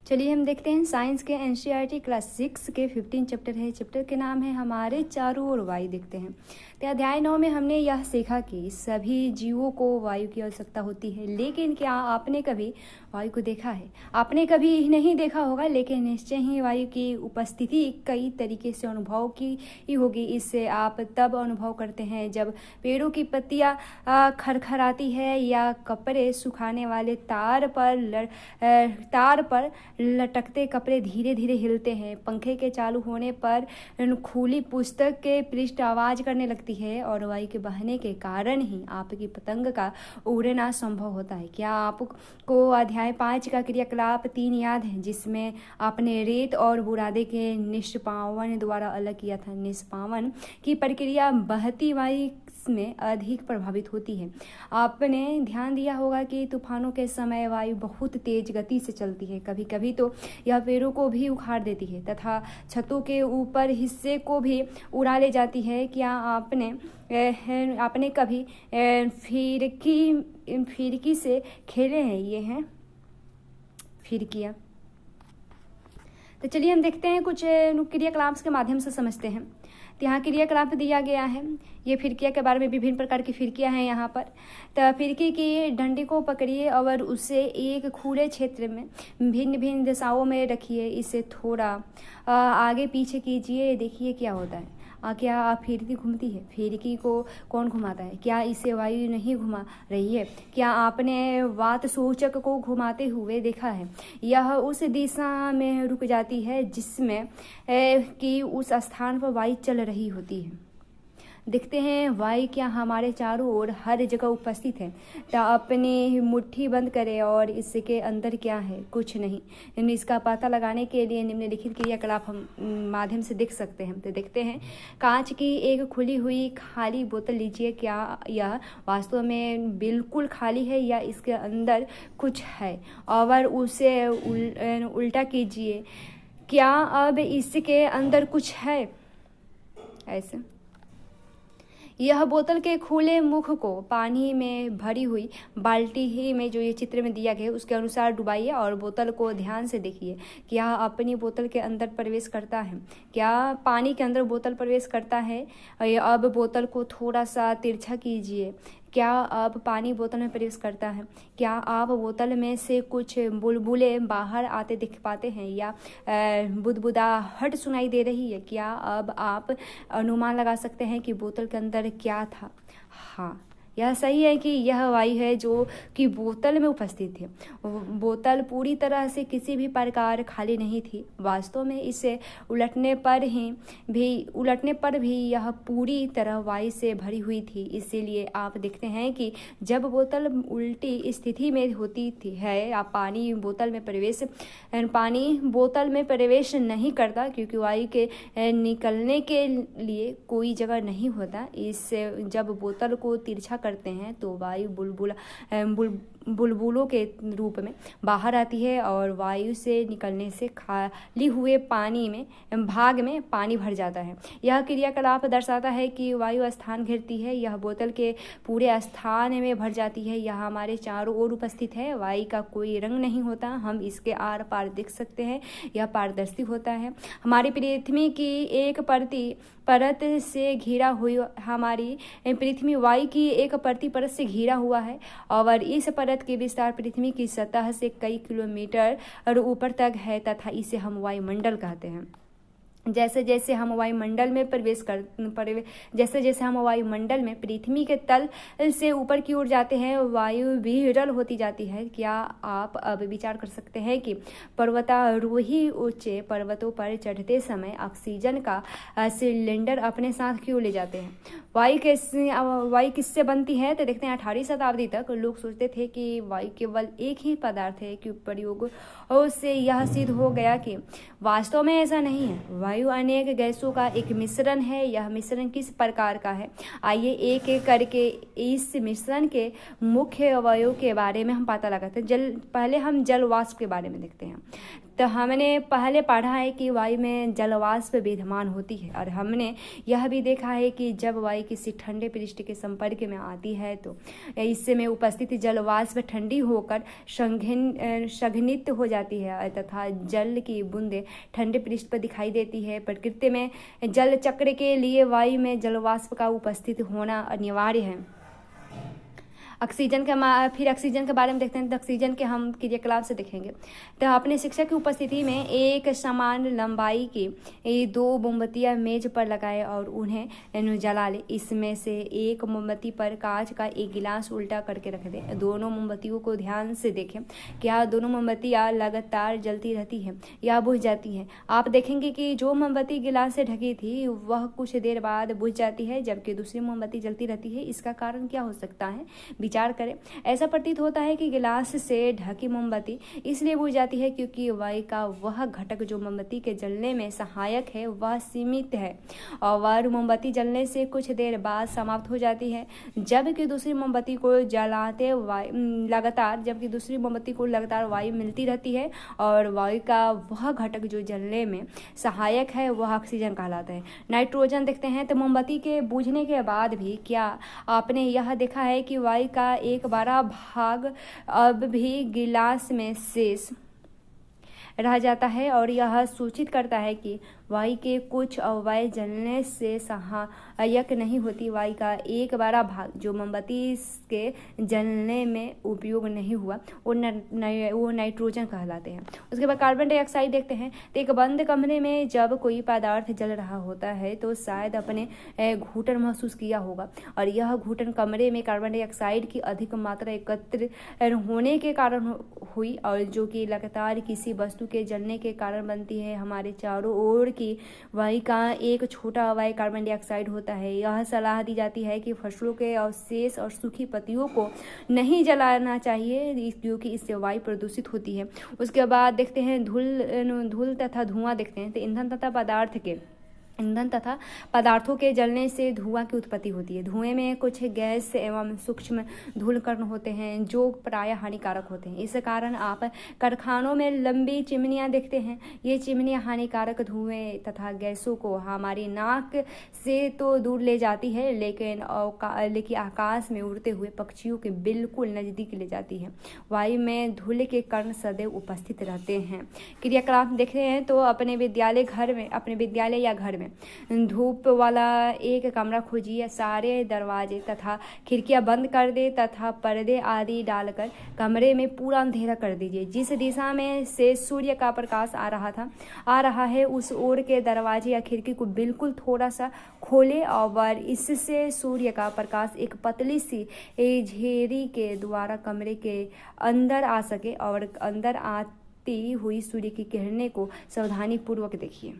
चलिए हम देखते हैं साइंस के एनसीईआरटी क्लास 6 के 15 चैप्टर है। चैप्टर के नाम है हमारे चारों ओर वायु। देखते हैं तो अध्याय 9 में हमने यह सीखा कि सभी जीवों को वायु की आवश्यकता होती है। लेकिन क्या आपने कभी वायु को देखा है? आपने कभी नहीं देखा होगा, लेकिन निश्चय ही वायु की उपस्थिति कई तरीके से अनुभव की ही होगी। इससे आप तब अनुभव करते हैं जब पेड़ों की पत्तियां खरखराती है या कपड़े सुखाने वाले तार पर लटकते कपड़े धीरे धीरे हिलते हैं। पंखे के चालू होने पर खुली पुस्तक के पृष्ठ आवाज करने लगती है और वायु के बहने के कारण ही आपकी पतंग का उड़ना संभव होता है। क्या आपको अध्याय 5 का क्रियाकलाप 3 याद है, जिसमें आपने रेत और बुरादे के निष्पावन द्वारा अलग किया था? निष्पावन की प्रक्रिया बहती वायु में अधिक प्रभावित होती है। आपने ध्यान दिया होगा कि तूफानों के समय वायु बहुत तेज गति से चलती है। कभी कभी तो यह पेड़ों को भी उखाड़ देती है तथा छतों के ऊपर हिस्से को भी उड़ा ले जाती है। क्या आपने कभी फिरकी से खेले हैं? ये हैं फिरकियाँ। तो चलिए हम देखते हैं, कुछ क्रियाकलाप के माध्यम से समझते हैं। तो यहाँ क्रियाकलाप दिया गया है। ये फिरकियाँ के बारे में, विभिन्न प्रकार की फिरकियाँ हैं यहाँ पर। तो फिरकी की डंडी को पकड़िए और उसे एक खुले क्षेत्र में भिन्न भिन्न दिशाओं में रखिए। इसे थोड़ा आगे पीछे कीजिए, देखिए क्या होता है। क्या फिरकी घूमती है? फिरकी को कौन घुमाता है? क्या इसे वायु नहीं घुमा रही है? क्या आपने वात सूचक को घुमाते हुए देखा है? यह उस दिशा में रुक जाती है जिसमें कि उस स्थान पर वायु चल रही होती है। देखते हैं वायु क्या हमारे चारों ओर हर जगह उपस्थित है। तो अपनी मुट्ठी बंद करें और इसके अंदर क्या है? कुछ नहीं। इसका पता लगाने के लिए निम्नलिखित क्रियाकलाप हम माध्यम से देख सकते हैं। तो देखते हैं, कांच की एक खुली हुई खाली बोतल लीजिए। क्या यह वास्तव में बिल्कुल खाली है या इसके अंदर कुछ है? और उसे उल्टा कीजिए। क्या अब इसके अंदर कुछ है? ऐसे यह बोतल के खुले मुख को पानी में भरी हुई बाल्टी ही में, जो ये चित्र में दिया गया है उसके अनुसार डुबाइए और बोतल को ध्यान से देखिए। क्या अपनी बोतल के अंदर प्रवेश करता है? क्या पानी के अंदर बोतल प्रवेश करता है? अब बोतल को थोड़ा सा तिरछा कीजिए। क्या अब पानी बोतल में प्रवेश करता है? क्या आप बोतल में से कुछ बुलबुले बाहर आते दिख पाते हैं या बुदबुदाहट सुनाई दे रही है? क्या अब आप अनुमान लगा सकते हैं कि बोतल के अंदर क्या था? हाँ, यह सही है कि यह वायु है जो कि बोतल में उपस्थित है। बोतल पूरी तरह से किसी भी प्रकार खाली नहीं थी। वास्तव में इसे उलटने पर भी यह पूरी तरह वायु से भरी हुई थी। इसीलिए आप देखते हैं कि जब बोतल उल्टी स्थिति में होती थी या पानी बोतल में प्रवेश नहीं करता, क्योंकि वायु के निकलने के लिए कोई जगह नहीं होता। इससे जब बोतल को तिरछा करते हैं तो वायु बुलबुलों के रूप में बाहर आती है और वायु से निकलने से खाली हुए भाग में पानी भर जाता है। यह क्रियाकलाप दर्शाता है कि वायु स्थान घेरती है। यह बोतल के पूरे स्थान में भर जाती है। यह हमारे चारों ओर उपस्थित है। वायु का कोई रंग नहीं होता, हम इसके आर पार देख सकते हैं। यह पारदर्शी होता है। हमारी पृथ्वी की एक परत से घिरा हुई, हमारी पृथ्वी वायु की एक परत से घिरा हुआ है और इस परत के विस्तार पृथ्वी की सतह से कई किलोमीटर ऊपर तक है तथा इसे हम वायुमंडल कहते हैं। जैसे जैसे हम वायुमंडल में पृथ्वी के तल से ऊपर की ओर जाते हैं, वायु विरल होती जाती है। क्या आप अब विचार कर सकते हैं कि पर्वतारोही ऊंचे पर्वतों पर चढ़ते समय ऑक्सीजन का सिलेंडर अपने साथ क्यों ले जाते हैं? वायु किससे बनती है? तो देखते हैं 18वीं शताब्दी तक लोग सोचते थे कि वायु केवल एक ही पदार्थ है, कि प्रयोगों से यह सिद्ध हो गया कि वास्तव में ऐसा नहीं है। वायु अनेक गैसों का एक मिश्रण है। यह मिश्रण किस प्रकार का है? आइए एक एक करके इस मिश्रण के मुख्य अवयव के बारे में हम पता लगाते हैं। पहले हम जल वाष्प के बारे में देखते हैं। तो हमने पहले पढ़ा है कि वायु में जल वाष्प विद्यमान होती है, और हमने यह भी देखा है कि जब वायु किसी ठंडे पृष्ठ के संपर्क में आती है तो इसमें उपस्थित जल वाष्प ठंडी होकर संघनित हो जाती है तथा जल की बूंदें ठंडे पृष्ठ पर दिखाई देती है। प्रकृति में जल चक्र के लिए वायु में जल वाष्प का उपस्थित होना अनिवार्य है। ऑक्सीजन के बारे में देखते हैं। तो ऑक्सीजन के हम क्रियाकलाप से देखेंगे। तो अपने शिक्षक की उपस्थिति में एक समान लंबाई की 2 मोमबत्तियां मेज पर लगाए और उन्हें जला ले। इसमें से एक मोमबत्ती पर कांच का एक गिलास उल्टा करके रख दें। दोनों मोमबत्तियों को ध्यान से देखें। क्या दोनों मोमबत्तियां लगातार जलती रहती हैं या बुझ जाती हैं? आप देखेंगे कि जो मोमबत्ती गिलास से ढकी थी वह कुछ देर बाद बुझ जाती है, जबकि दूसरी मोमबत्ती जलती रहती है। इसका कारण क्या हो सकता है? विचार करें। ऐसा प्रतीत होता है कि गिलास से ढकी मोमबत्ती इसलिए बुझ जाती है क्योंकि वायु का वह घटक जो मोमबत्ती के जलने में सहायक है वह सीमित है और मोमबत्ती जलने से कुछ देर बाद समाप्त हो जाती है, जबकि दूसरी मोमबत्ती को लगातार वायु मिलती रहती है और वायु का वह घटक जो जलने में सहायक है वह ऑक्सीजन कहलाता है। नाइट्रोजन देखते हैं। तो मोमबत्ती के बुझने के बाद भी क्या आपने यह देखा है कि वायु का एक बड़ा भाग अब भी गिलास में शेष रह जाता है और यह सूचित करता है कि वायु के कुछ अवयव जलने से सहायक नहीं होती। वायु का एक बड़ा भाग जो मोमबत्ती के जलने में उपयोग नहीं हुआ वो नाइट्रोजन कहलाते हैं। उसके बाद कार्बन डाइऑक्साइड देखते हैं। तो एक बंद कमरे में जब कोई पदार्थ जल रहा होता है तो शायद अपने घूटन महसूस किया होगा, और यह घूटन कमरे में कार्बन डाइऑक्साइड की अधिक मात्रा एकत्र होने के कारण हुई, और जो कि लगातार किसी वस्तु के जलने के कारण बनती है। हमारे चारों ओर की वायु का एक छोटा अवयव कार्बन डाइऑक्साइड होता है। यह सलाह दी जाती है कि फसलों के अवशेष और सूखी पत्तियों को नहीं जलाना चाहिए क्योंकि इससे वायु प्रदूषित होती है। उसके बाद देखते हैं धूल तथा धुआं देखते हैं। तो ईंधन तथा पदार्थों के जलने से धुआं की उत्पत्ति होती है। धुएं में कुछ गैस एवं सूक्ष्म धूलकण होते हैं जो प्रायः हानिकारक होते हैं। इस कारण आप कारखानों में लंबी चिमनियां देखते हैं। ये चिमनियां हानिकारक धुएं तथा गैसों को हमारी नाक से तो दूर ले जाती है, लेकिन आकाश में उड़ते हुए पक्षियों के बिल्कुल नजदीक ले जाती है। वायु में धूल के कण सदैव उपस्थित रहते हैं। क्रियाकलाप देखते हैं। तो अपने विद्यालय या घर में धूप वाला एक कमरा खोजिए। सारे दरवाजे तथा खिड़कियां बंद कर दे तथा पर्दे आदि डालकर कमरे में पूरा अंधेरा कर दीजिए। जिस दिशा में से सूर्य का प्रकाश आ रहा है उस ओर के दरवाजे या खिड़की को बिल्कुल थोड़ा सा खोले और इससे सूर्य का प्रकाश एक पतली सी झिर्री के द्वारा कमरे के अंदर आ सके, और अंदर आती हुई सूर्य की किरणें को सावधानी पूर्वक देखिए।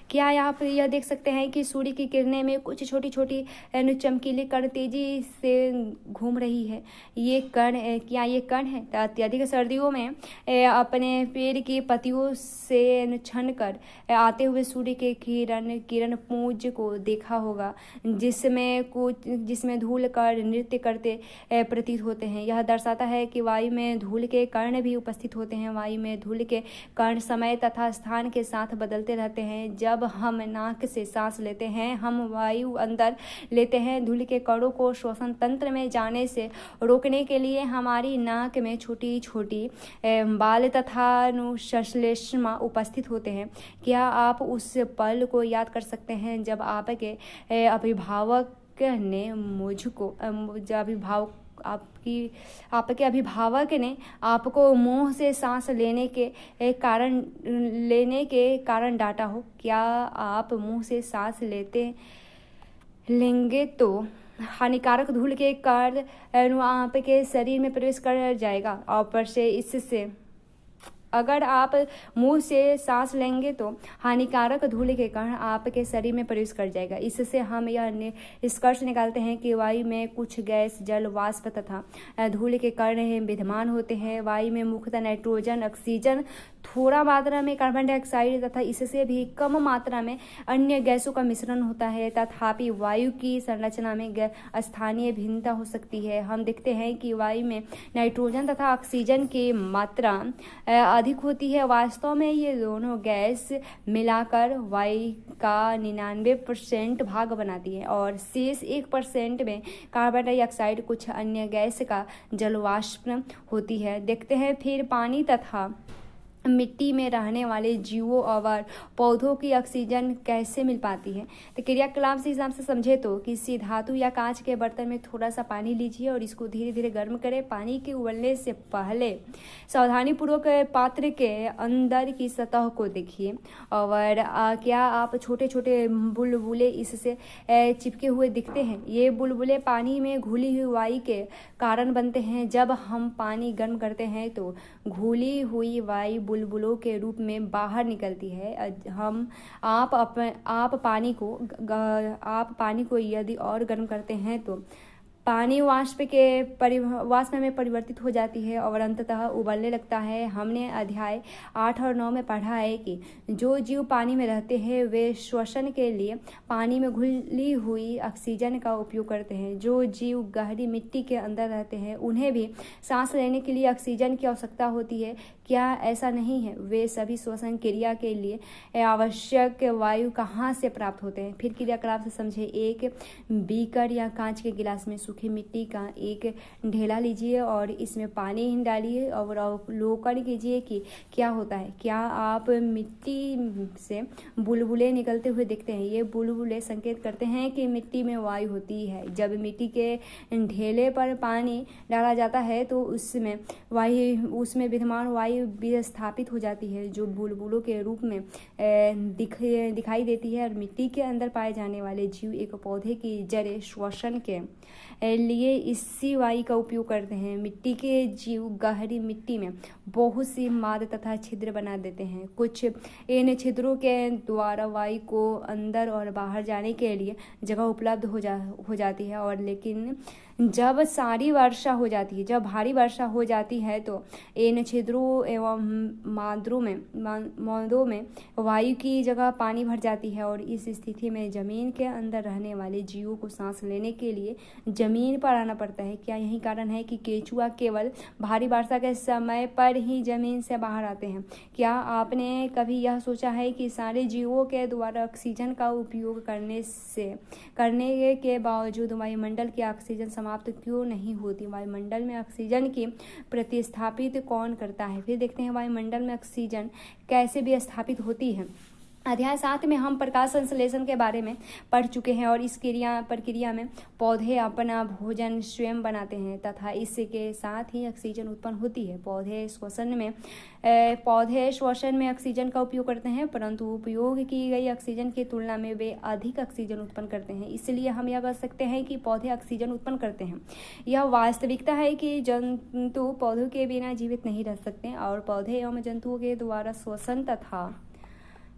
क्या आप यह देख सकते हैं कि सूर्य की किरणें में कुछ छोटी छोटी चमकीले कण तेजी से घूम रही है? ये कण है? अत्यधिक सर्दियों में अपने पेड़ की पत्तियों से छन कर आते हुए सूर्य के किरण पुंज को देखा होगा जिसमें धूल कण नृत्य करते प्रतीत होते हैं। यह दर्शाता है कि वायु में धूल के कण भी उपस्थित होते हैं। वायु में धूल के कण समय तथा स्थान के साथ बदलते रहते हैं। जब हम नाक से सांस लेते हैं हम वायु अंदर लेते हैं। धूल के कणों को श्वसन तंत्र में जाने से रोकने के लिए हमारी नाक में छोटी छोटी बाल तथा श्लेष्मा उपस्थित होते हैं। क्या आप उस पल को याद कर सकते हैं जब आपके अभिभावक ने आपको मुंह से सांस लेने के कारण डांटा हो? क्या आप मुंह से सांस लेंगे तो हानिकारक धूल के कारण आपके शरीर में प्रवेश कर जाएगा और ऊपर से इससे अगर आप मुंह से सांस लेंगे तो हानिकारक धूल के कण आपके शरीर में प्रवेश कर जाएगा। इससे हम यह निष्कर्ष निकालते हैं कि वायु में कुछ गैस, जल, वाष्प तथा धूल के कण विद्यमान होते हैं। वायु में मुख्यतः नाइट्रोजन, ऑक्सीजन, थोड़ा मात्रा में कार्बन डाइऑक्साइड तथा इससे भी कम मात्रा में अन्य गैसों का मिश्रण होता है। तथापि वायु की संरचना में स्थानीय भिन्नता हो सकती है। हम देखते हैं कि वायु में नाइट्रोजन तथा ऑक्सीजन की मात्रा अधिक होती है। वास्तव में ये दोनों गैस मिलाकर वायु का 99% भाग बनाती है और शेष 1% में कार्बन डाइऑक्साइड, कुछ अन्य गैस का जलवाष्प होती है। देखते हैं फिर पानी तथा मिट्टी में रहने वाले जीवों और पौधों की ऑक्सीजन कैसे मिल पाती है। तो क्रियाकलाप से हिसाब से समझे तो किसी धातु या कांच के बर्तन में थोड़ा सा पानी लीजिए और इसको धीरे धीरे गर्म करें। पानी के उबलने से पहले सावधानीपूर्वक पात्र के अंदर की सतह को देखिए और क्या आप छोटे छोटे बुलबुले इससे चिपके हुए दिखते हैं। ये बुलबुले पानी में घुली हुई वायु के कारण बनते हैं। जब हम पानी गर्म करते हैं तो घुली हुई वायु बुलबुलों के रूप में बाहर निकलती है। आप पानी को यदि और गर्म करते हैं तो पानी वाष्प में परिवर्तित हो जाती है और अंततः उबलने लगता है। हमने अध्याय 8 और 9 में पढ़ा है कि जो जीव पानी में रहते हैं वे श्वसन के लिए पानी में घुली हुई ऑक्सीजन का उपयोग करते हैं। जो जीव गहरी मिट्टी के अंदर रहते हैं उन्हें भी सांस लेने के लिए ऑक्सीजन की आवश्यकता होती है। क्या ऐसा नहीं है? वे सभी श्वसन क्रिया के लिए आवश्यक वायु कहाँ से प्राप्त होते हैं? फिर क्रियाकलाप से समझे। एक बीकर या कांच के गिलास में सूखी मिट्टी का एक ढेला लीजिए और इसमें पानी डालिए और अवलोकन कीजिए कि क्या होता है। क्या आप मिट्टी से बुलबुले निकलते हुए देखते हैं? ये बुलबुले संकेत करते हैं कि मिट्टी में वायु होती है। जब मिट्टी के ढेले पर पानी डाला जाता है तो उसमें विद्यमान वायु विस्थापित हो जाती है जो बुलबुलों के रूप में दिखाई देती है। और मिट्टी के अंदर पाए जाने वाले जीव एक पौधे की जड़ें श्वसन के लिए इसी वायु का उपयोग करते हैं। मिट्टी के जीव गहरी मिट्टी में बहुत सी माद तथा छिद्र बना देते हैं। कुछ इन छिद्रों के द्वारा वायु को अंदर और बाहर जाने के लिए जगह उपलब्ध हो जाती है। और लेकिन जब भारी वर्षा हो जाती है तो इन छिद्रों एवं मादों में वायु की जगह पानी भर जाती है और इस स्थिति में जमीन के अंदर रहने वाले जीवों को सांस लेने के लिए जमीन पर आना पड़ता है। क्या यही कारण है कि केंचुआ केवल भारी वर्षा के समय पर ही जमीन से बाहर आते हैं? क्या आपने कभी यह सोचा है कि सारे जीवों के द्वारा ऑक्सीजन का उपयोग करने के बावजूद वायुमंडल की ऑक्सीजन समाप्त क्यों नहीं होती? वायुमंडल में ऑक्सीजन की प्रतिस्थापित कौन करता है? फिर देखते हैं वायुमंडल में ऑक्सीजन कैसे भी स्थापित होती है। अध्याय 7 में हम प्रकाश संश्लेषण के बारे में पढ़ चुके हैं और इस प्रक्रिया में पौधे अपना भोजन स्वयं बनाते हैं तथा इसके साथ ही ऑक्सीजन उत्पन्न होती है। पौधे श्वसन में ऑक्सीजन का उपयोग करते हैं परंतु उपयोग की गई ऑक्सीजन की तुलना में वे अधिक ऑक्सीजन उत्पन्न करते हैं। इसलिए हम यह कह सकते हैं कि पौधे ऑक्सीजन उत्पन्न करते हैं। यह वास्तविकता है कि जंतु पौधों के बिना जीवित नहीं रह सकते और पौधे एवं जंतुओं के द्वारा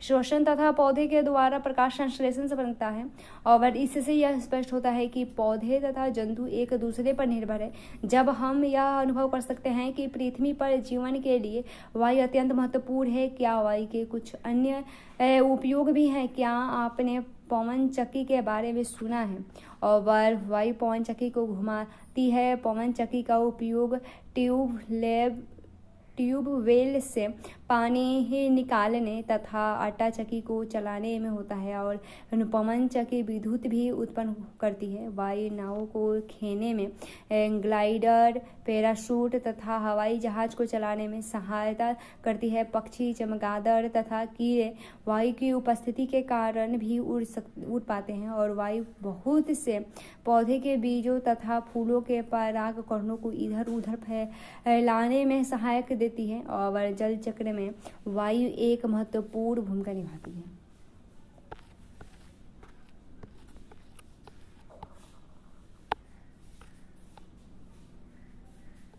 श्वसन तथा पौधे के द्वारा प्रकाश संश्लेषण से बनता है। और इससे यह स्पष्ट होता है कि पौधे तथा जंतु एक दूसरे पर निर्भर है। जब हम यह अनुभव कर सकते हैं कि पृथ्वी पर जीवन के लिए वायु अत्यंत महत्वपूर्ण है, क्या वायु के कुछ अन्य उपयोग भी हैं? क्या आपने पवन चक्की के बारे में सुना है? और वायु पवन चक्की को घुमाती है। पवन चक्की का उपयोग ट्यूबवेल से पानी ही निकालने तथा आटा चक्की को चलाने में होता है और पवन चक्की विद्युत भी उत्पन्न करती है। वायु नावों को खेने में, ग्लाइडर, पैराशूट तथा हवाई जहाज को चलाने में सहायता करती है। पक्षी, चमगादड़ तथा कीड़े वायु की उपस्थिति के कारण भी उड़ पाते हैं और वायु बहुत से पौधे के बीजों तथा फूलों के पराग कणों को इधर उधर फैलाने में सहायक देती है। और जल चक्र में वायु एक महत्वपूर्ण भूमिका निभाती है।